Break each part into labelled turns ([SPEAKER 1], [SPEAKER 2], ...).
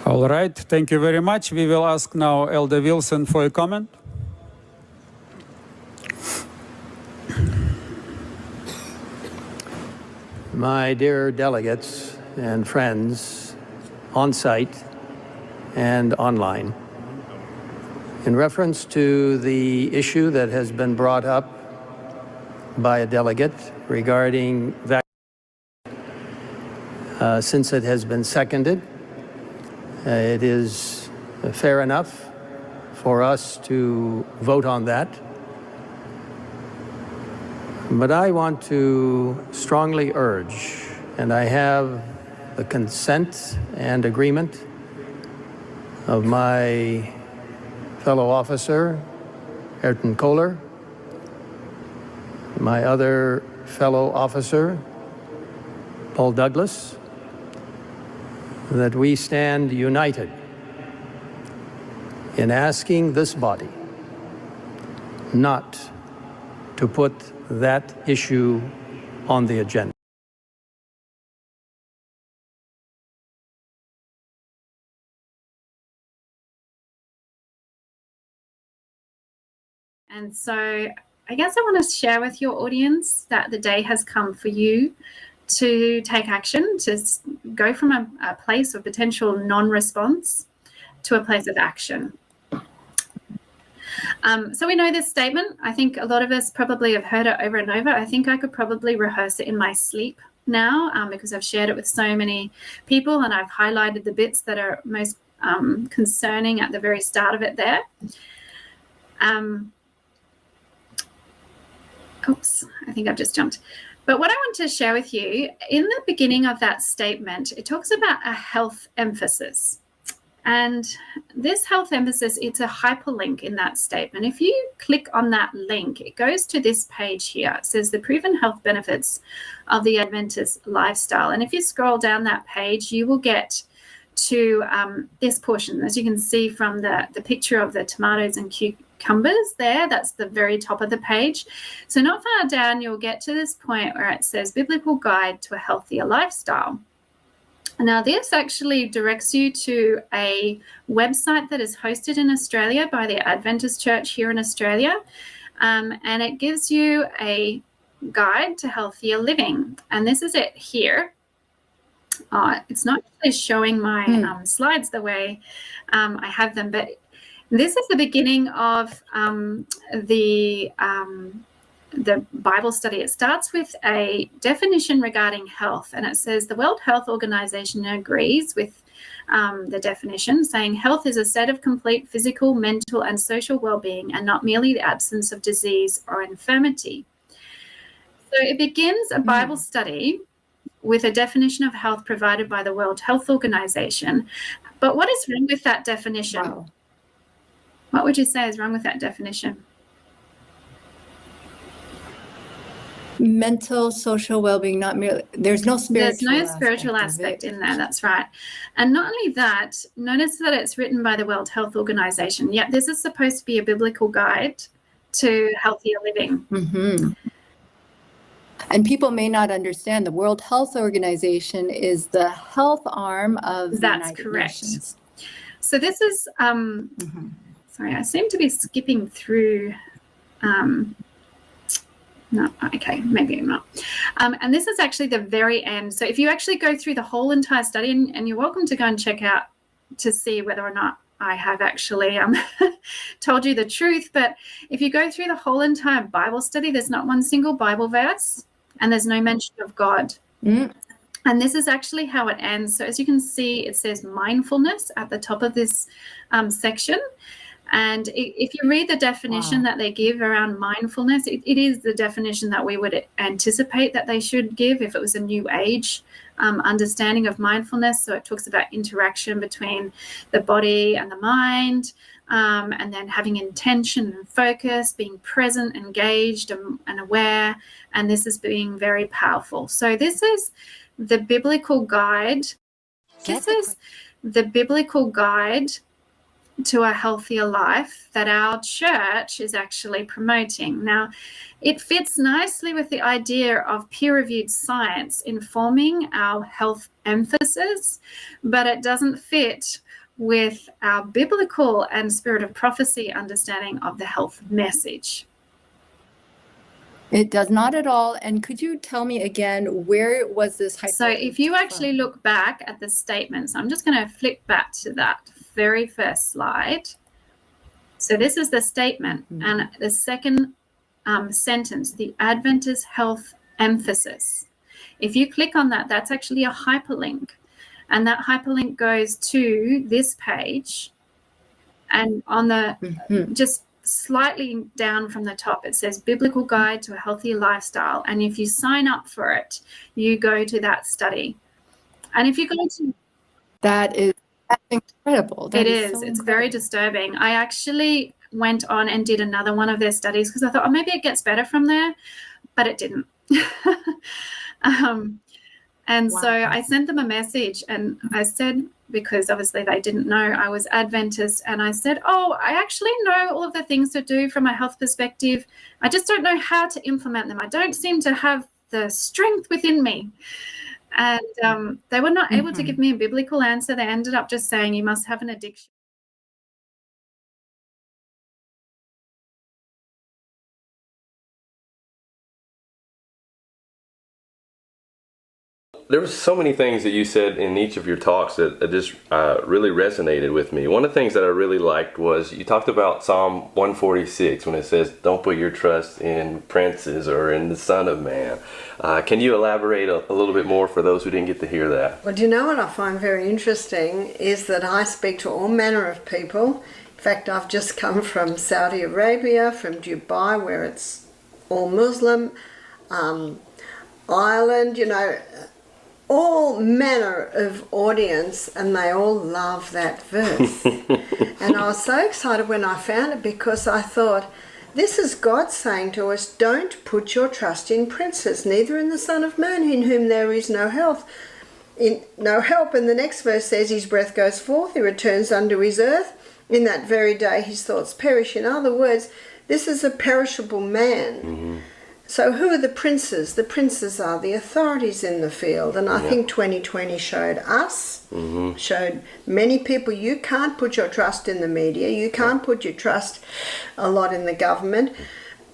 [SPEAKER 1] All right, thank you very much. We will ask now Elder Wilson for a comment.
[SPEAKER 2] My dear delegates and friends on site and online, in reference to the issue that has been brought up by a delegate regarding vaccine, since it has been seconded, it is fair enough for us to vote on that. But I want to strongly urge, and I have the consent and agreement of my fellow officer, Ayrton Kohler, my other fellow officer, Paul Douglas, that we stand united in asking this body not to put that issue on the agenda.
[SPEAKER 3] And so I guess I want to share with your audience that the day has come for you to take action, to go from a place of potential non-response to a place of action. So we know this statement. I think a lot of us probably have heard it over and over. I think I could probably rehearse it in my sleep now because I've shared it with so many people and I've highlighted the bits that are most concerning at the very start of it there. Oops, I think I've just jumped. But what I want to share with you, in the beginning of that statement, it talks about a health emphasis. And this health emphasis, it's a hyperlink in that statement. If you click on that link, it goes to this page here. It says the proven health benefits of the Adventist lifestyle. And if you scroll down that page, you will get to this portion. As you can see from the picture of the tomatoes and cucumbers there, that's the very top of the page. So not far down, you'll get to this point where it says Biblical Guide to a Healthier Lifestyle. Now, this actually directs you to a website that is hosted in Australia by the Adventist Church here in Australia, and it gives you a guide to healthier living. And this is it here. It's not really showing my slides the way I have them, but this is the beginning of the Bible study. It starts with a definition regarding health, and it says the World Health Organization agrees with the definition, saying health is a state of complete physical, mental, and social well-being, and not merely the absence of disease or infirmity. So it begins a Bible study with a definition of health provided by the World Health Organization. But what is wrong with that definition? Wow. What would you say is wrong with that definition?
[SPEAKER 4] Mental, social well-being, not merely, there's no spiritual
[SPEAKER 3] aspect in there, that's right. And not only that, notice that it's written by the World Health Organization, yet this is supposed to be a biblical guide to healthier living.
[SPEAKER 4] Mm-hmm. And people may not understand the World Health Organization is the health arm of the United Nations.
[SPEAKER 3] So this is, sorry, I seem to be skipping through, no, okay, maybe I'm not. And this is actually the very end. So if you actually go through the whole entire study, and you're welcome to go and check out to see whether or not I have actually told you the truth. But if you go through the whole entire Bible study, there's not one single Bible verse, and there's no mention of God. And this is actually how it ends. So as you can see, it says mindfulness at the top of this section. And if you read the definition that they give around mindfulness, it is the definition that we would anticipate that they should give if it was a new age understanding of mindfulness. So it talks about interaction between the body and the mind, and then having intention and focus, being present, engaged, and aware. And this is being very powerful. So this is the biblical guide. This is the biblical guide to a healthier life that our church is actually promoting. Now, it fits nicely with the idea of peer-reviewed science informing our health emphasis, but it doesn't fit with our biblical and spirit of prophecy understanding of the health message.
[SPEAKER 4] It does not at all. And could you tell me again, where was this hyperlink
[SPEAKER 3] So if you actually
[SPEAKER 4] from?
[SPEAKER 3] look back at the statements, I'm just going to flip back to that very first slide. So this is the statement, and the second sentence, the Adventist health emphasis. If you click on that, that's actually a hyperlink, and that hyperlink goes to this page, and on the just slightly down from the top, it says Biblical Guide to a Healthier Lifestyle, and if you sign up for it, you go to that study. And if you go to
[SPEAKER 4] That's incredible. That
[SPEAKER 3] it
[SPEAKER 4] is
[SPEAKER 3] is.
[SPEAKER 4] so
[SPEAKER 3] It's
[SPEAKER 4] incredible.
[SPEAKER 3] very disturbing. I actually went on and did another one of their studies because I thought, oh, maybe it gets better from there, but it didn't. And so I sent them a message and I said, because obviously they didn't know I was Adventist, and I said, oh, I actually know all of the things to do from a health perspective. I just don't know how to implement them. I don't seem to have the strength within me. And they were not able to give me a biblical answer. They ended up just saying you must have an addiction.
[SPEAKER 5] There were so many things that you said in each of your talks that just really resonated with me. One of the things that I really liked was you talked about Psalm 146 when it says, don't put your trust in princes or in the Son of Man. Can you elaborate a little bit more for those who didn't get to hear that?
[SPEAKER 6] Well, do you know what I find very interesting is that I speak to all manner of people. In fact, I've just come from Saudi Arabia, from Dubai, where it's all Muslim, Ireland, you know, all manner of audience, and they all love that verse. And I was so excited when I found it, because I thought, this is God saying to us, don't put your trust in princes, neither in the Son of Man, in whom there is no help. And the next verse says, his breath goes forth, he returns unto his earth. In that very day his thoughts perish. In other words, this is a perishable man. So who are the princes? The princes are the authorities in the field. And I think 2020 showed us, showed many people, you can't put your trust in the media, you can't put your trust a lot in the government.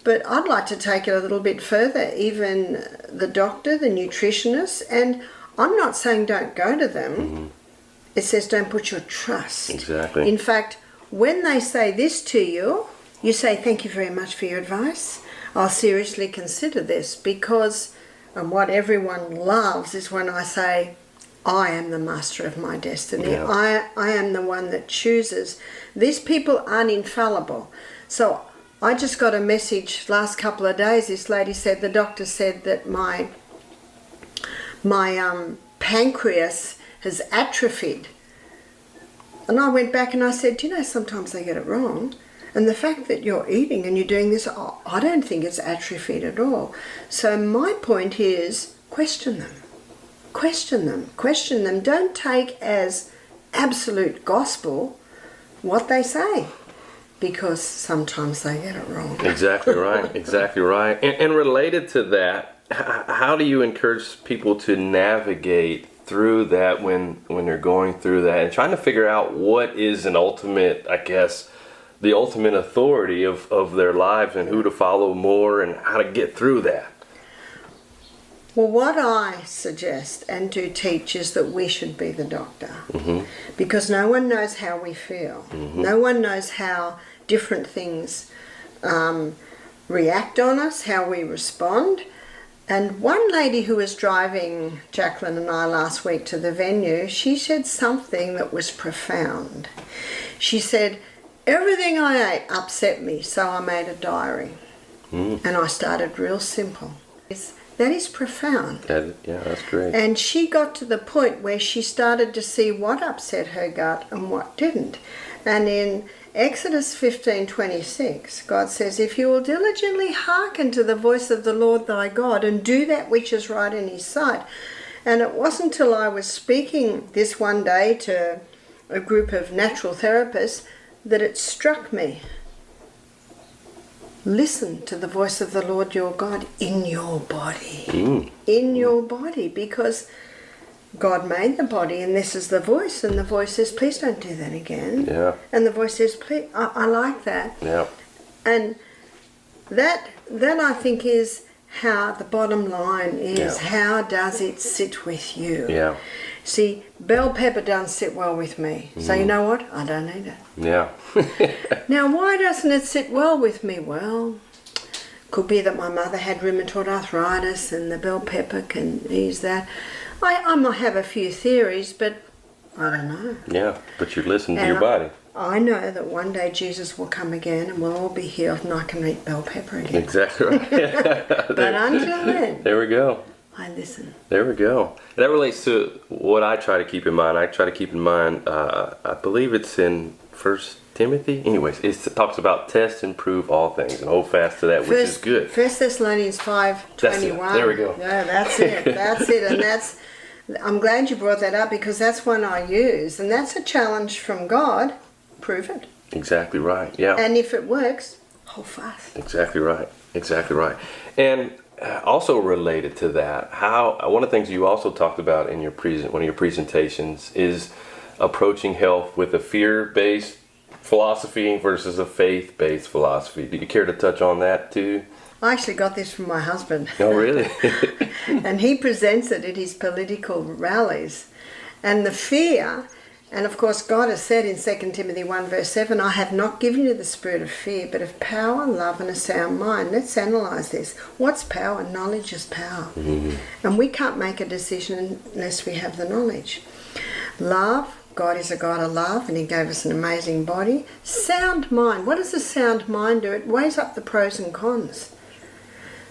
[SPEAKER 6] But I'd like to take it a little bit further, even the doctor, the nutritionist, and I'm not saying don't go to them. It says don't put your trust.
[SPEAKER 5] Exactly.
[SPEAKER 6] In fact, when they say this to you, you say, thank you very much for your advice. I'll seriously consider this, because what everyone loves is when I say, I am the master of my destiny. I am the one that chooses. These people aren't infallible. So I just got a message last couple of days. This lady said, the doctor said that my pancreas has atrophied. And I went back and I said, do you know, sometimes they get it wrong. And the fact that you're eating and you're doing this, I don't think it's atrophied at all. So my point is, question them. Question them. Question them. Don't take as absolute gospel what they say, because sometimes they get it wrong.
[SPEAKER 5] Exactly right. Exactly right. And related to that, how do you encourage people to navigate through that when they're going through that and trying to figure out what is an ultimate, I guess, the ultimate authority of their lives and who to follow more and how to get through that?
[SPEAKER 6] Well, what I suggest and do teach is that we should be the doctor, because no one knows how we feel. No one knows how different things react on us, how we respond. And one lady who was driving Jacqueline and I last week to the venue, she said something that was profound. She said, everything I ate upset me, so I made a diary. And I started real simple. That is profound.
[SPEAKER 5] Yeah, that's great.
[SPEAKER 6] And she got to the point where she started to see what upset her gut and what didn't. And in Exodus 15:26, God says, if you will diligently hearken to the voice of the Lord thy God and do that which is right in his sight. And it wasn't until I was speaking this one day to a group of natural therapists that it struck me. Listen to the voice of the Lord your God in your body. In your body, because God made the body, and this is the voice, and the voice says, please don't do that again.
[SPEAKER 5] Yeah.
[SPEAKER 6] And the voice says, please, I like that.
[SPEAKER 5] Yeah.
[SPEAKER 6] And that I think is how the bottom line is. How does it sit with you?
[SPEAKER 5] Yeah.
[SPEAKER 6] See, bell pepper doesn't sit well with me. So you know what? I don't need it.
[SPEAKER 5] Yeah.
[SPEAKER 6] Now, why doesn't it sit well with me? Well, could be that my mother had rheumatoid arthritis and the bell pepper can ease that. I might have a few theories, but I don't know.
[SPEAKER 5] Yeah, but you listen to your body.
[SPEAKER 6] I know that one day Jesus will come again and we'll all be healed and I can eat bell pepper again.
[SPEAKER 5] Exactly right.
[SPEAKER 6] But until then,
[SPEAKER 5] There we go.
[SPEAKER 6] I listen.
[SPEAKER 5] There we go. That relates to what I try to keep in mind. I try to keep in mind, I believe it's in 1 Timothy. Anyways, it talks about test and prove all things and hold fast to that which is good.
[SPEAKER 6] 1 Thessalonians 5:21.
[SPEAKER 5] There we go.
[SPEAKER 6] Yeah, that's it. That's it. And I'm glad you brought that up because that's one I use. And that's a challenge from God. Prove it.
[SPEAKER 5] Exactly right. Yeah.
[SPEAKER 6] And if it works, hold fast.
[SPEAKER 5] Exactly right. Exactly right. And also related to that, how one of the things you also talked about in your one of your presentations is approaching health with a fear-based philosophy versus a faith-based philosophy. Do you care to touch on that too?
[SPEAKER 6] I actually got this from my husband.
[SPEAKER 5] Oh, really?
[SPEAKER 6] And he presents it at his political rallies. And the fear, and of course God has said in 2 Timothy 1 verse 7, I have not given you the spirit of fear, but of power, love and a sound mind. Let's analyse this. What's power? Knowledge is power. And we can't make a decision unless we have the knowledge. Love, God is a God of love and he gave us an amazing body. Sound mind. What does a sound mind do? It weighs up the pros and cons.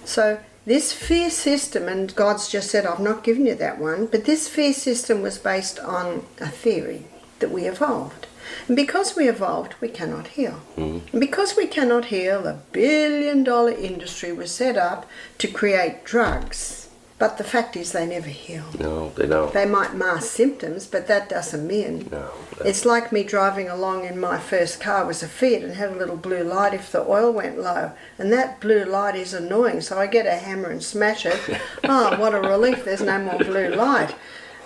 [SPEAKER 6] So this fear system, and God's just said, I've not given you that one, but this fear system was based on a theory that we evolved. And because we evolved, we cannot heal. And because we cannot heal, $1 billion industry was set up to create drugs. But the fact is they never heal.
[SPEAKER 5] No, they don't.
[SPEAKER 6] They might mask symptoms, but that doesn't mean.
[SPEAKER 5] No.
[SPEAKER 6] It's like me driving along in my first car was a Fiat and had a little blue light if the oil went low. And that blue light is annoying, so I get a hammer and smash it. Oh, what a relief, there's no more blue light.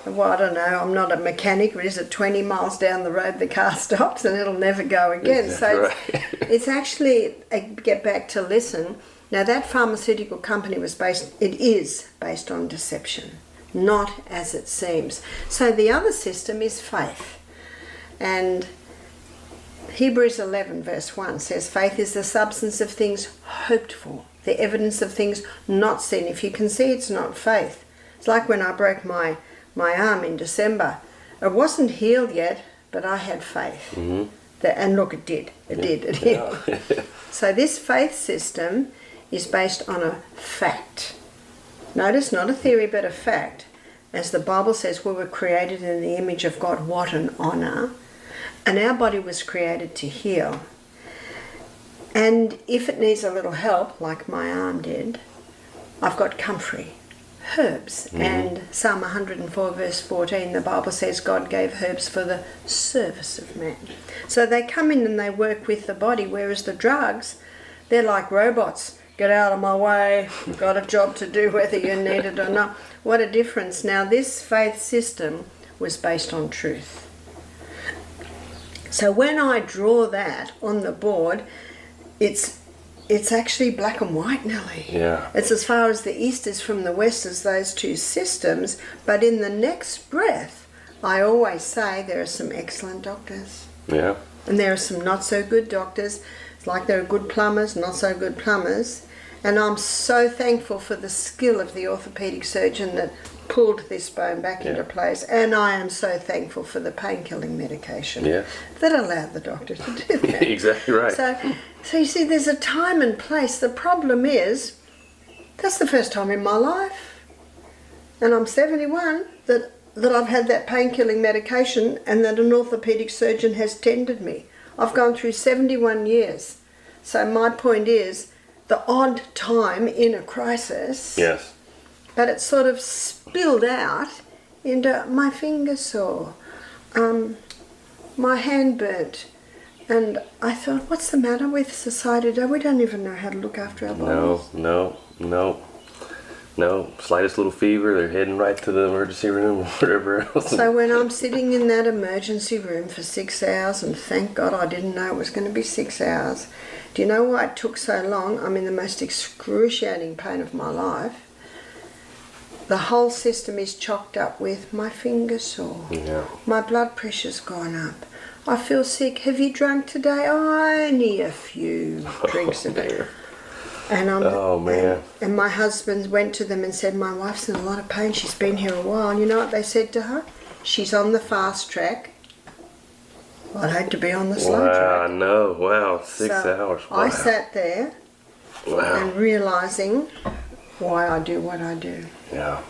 [SPEAKER 6] Well, I don't know, I'm not a mechanic, but is it 20 miles down the road the car stops and it'll never go again.
[SPEAKER 5] Exactly
[SPEAKER 6] So it's actually, get back to listen. Now that pharmaceutical company is based on deception, not as it seems. So the other system is faith. And Hebrews 11 verse 1 says, faith is the substance of things hoped for, the evidence of things not seen. If you can see, it's not faith. It's like when I broke my arm in December. It wasn't healed yet, but I had faith. And look, it did. It healed. So this faith system is based on a fact. Notice, not a theory, but a fact. As the Bible says, we were created in the image of God. What an honour. And our body was created to heal. And if it needs a little help, like my arm did, I've got comfrey, herbs. And Psalm 104 verse 14, the Bible says God gave herbs for the service of man. So they come in and they work with the body, whereas the drugs, they're like robots. Get out of my way, I've got a job to do whether you need it or not. What a difference. Now this faith system was based on truth. So when I draw that on the board, it's actually black and white, Nellie.
[SPEAKER 5] Yeah.
[SPEAKER 6] It's as far as the east is from the west as those two systems, but in the next breath, I always say there are some excellent doctors.
[SPEAKER 5] Yeah.
[SPEAKER 6] And there are some not so good doctors. It's like there are good plumbers, not so good plumbers. And I'm so thankful for the skill of the orthopedic surgeon that pulled this bone back into place. And I am so thankful for the pain-killing medication that allowed the doctor to do that.
[SPEAKER 5] Exactly right.
[SPEAKER 6] So you see, there's a time and place. The problem is, that's the first time in my life, and I'm 71, that I've had that pain-killing medication and that an orthopedic surgeon has tended me. I've gone through 71 years. So my point is, the odd time in a crisis,
[SPEAKER 5] Yes.
[SPEAKER 6] but it sort of spilled out into my finger sore, my hand burnt, And I thought, what's the matter with society today? We don't even know how to look after our bodies.
[SPEAKER 5] No. Slightest little fever, they're heading right to the emergency room or whatever else.
[SPEAKER 6] So when I'm sitting in that emergency room for 6 hours, and thank God I didn't know it was going to be 6 hours. Do you know why it took so long? I'm in the most excruciating pain of my life. The whole system is chocked up with my finger's sore.
[SPEAKER 5] Yeah.
[SPEAKER 6] My blood pressure's gone up. I feel sick. Have you drunk today? Only a few drinks a day. And
[SPEAKER 5] Oh, man.
[SPEAKER 6] And my husband went to them and said, my wife's in a lot of pain. She's been here a while. And you know what they said to her? She's on the fast track. I'd hate to be on the slow
[SPEAKER 5] Wow,
[SPEAKER 6] track.
[SPEAKER 5] no. Wow, 6 hours. Wow.
[SPEAKER 6] I sat there
[SPEAKER 5] Wow.
[SPEAKER 6] and realising why I do what I do.
[SPEAKER 5] Yeah.